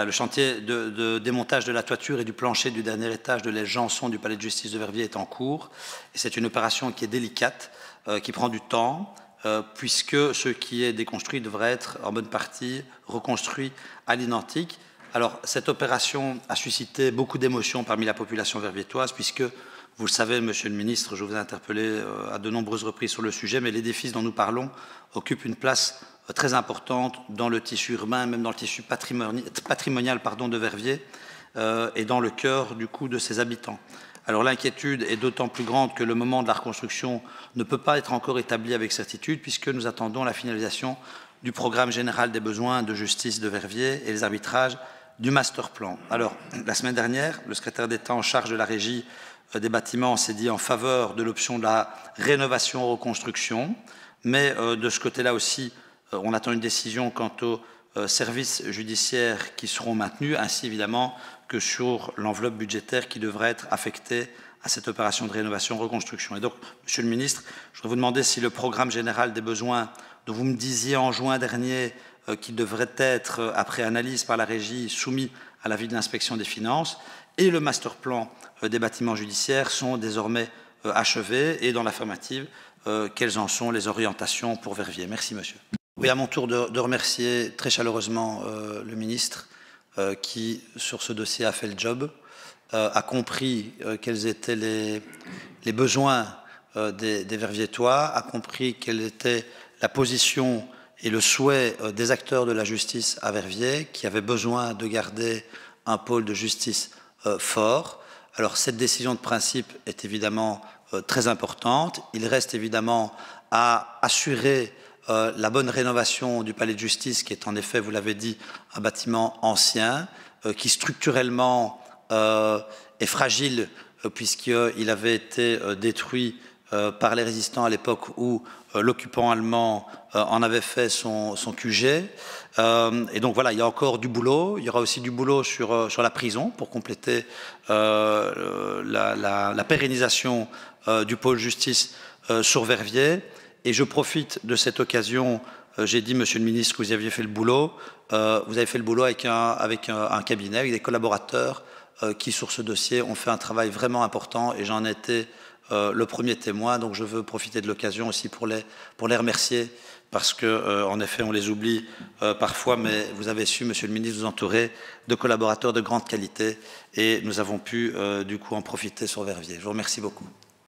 Le chantier de démontage de la toiture et du plancher du dernier étage de l'Janson du palais de justice de Verviers est en cours. C'est une opération qui est délicate, qui prend du temps, puisque ce qui est déconstruit devrait être en bonne partie reconstruit à l'identique. Alors, cette opération a suscité beaucoup d'émotions parmi la population verviétoise, puisque, vous le savez, Monsieur le Ministre, je vous ai interpellé à de nombreuses reprises sur le sujet, mais l'édifice dont nous parlons occupe une place très importante dans le tissu urbain, même dans le tissu patrimonial de Verviers, et dans le cœur, du coup, de ses habitants. Alors l'inquiétude est d'autant plus grande que le moment de la reconstruction ne peut pas être encore établi avec certitude, puisque nous attendons la finalisation du programme général des besoins de justice de Verviers et les arbitrages du master plan. Alors, la semaine dernière, le secrétaire d'État en charge de la régie des bâtiments s'est dit en faveur de l'option de la rénovation-reconstruction, mais de ce côté-là aussi, on attend une décision quant aux services judiciaires qui seront maintenus, ainsi évidemment que sur l'enveloppe budgétaire qui devrait être affectée à cette opération de rénovation-reconstruction. Et donc, Monsieur le Ministre, je voudrais vous demander si le programme général des besoins dont vous me disiez en juin dernier qu'il devrait être, après analyse par la régie, soumis à l'avis de l'inspection des finances, et le master plan des bâtiments judiciaires sont désormais achevés, et dans l'affirmative, quelles en sont les orientations pour Verviers. Merci, monsieur. Oui, à mon tour de remercier très chaleureusement le ministre qui, sur ce dossier, a fait le job, a compris quels étaient les besoins des Verviétois, a compris quelle était la position et le souhait des acteurs de la justice à Verviers, qui avaient besoin de garder un pôle de justice fort. Alors, cette décision de principe est évidemment très importante. Il reste évidemment à assurer la bonne rénovation du palais de justice, qui est en effet, vous l'avez dit, un bâtiment ancien, qui structurellement est fragile, puisqu'il avait été détruit par les résistants à l'époque où l'occupant allemand en avait fait son QG. Et donc voilà, il y a encore du boulot. Il y aura aussi du boulot sur la prison pour compléter la pérennisation du pôle justice sur Verviers. Et je profite de cette occasion, j'ai dit, Monsieur le Ministre, que vous aviez fait le boulot. Vous avez fait le boulot avec un cabinet, avec des collaborateurs qui, sur ce dossier, ont fait un travail vraiment important, et j'en ai été le premier témoin. Donc je veux profiter de l'occasion aussi pour les remercier, parce que, en effet, on les oublie parfois, mais vous avez su, Monsieur le Ministre, vous entourer de collaborateurs de grande qualité, et nous avons pu, du coup, en profiter sur Verviers. Je vous remercie beaucoup.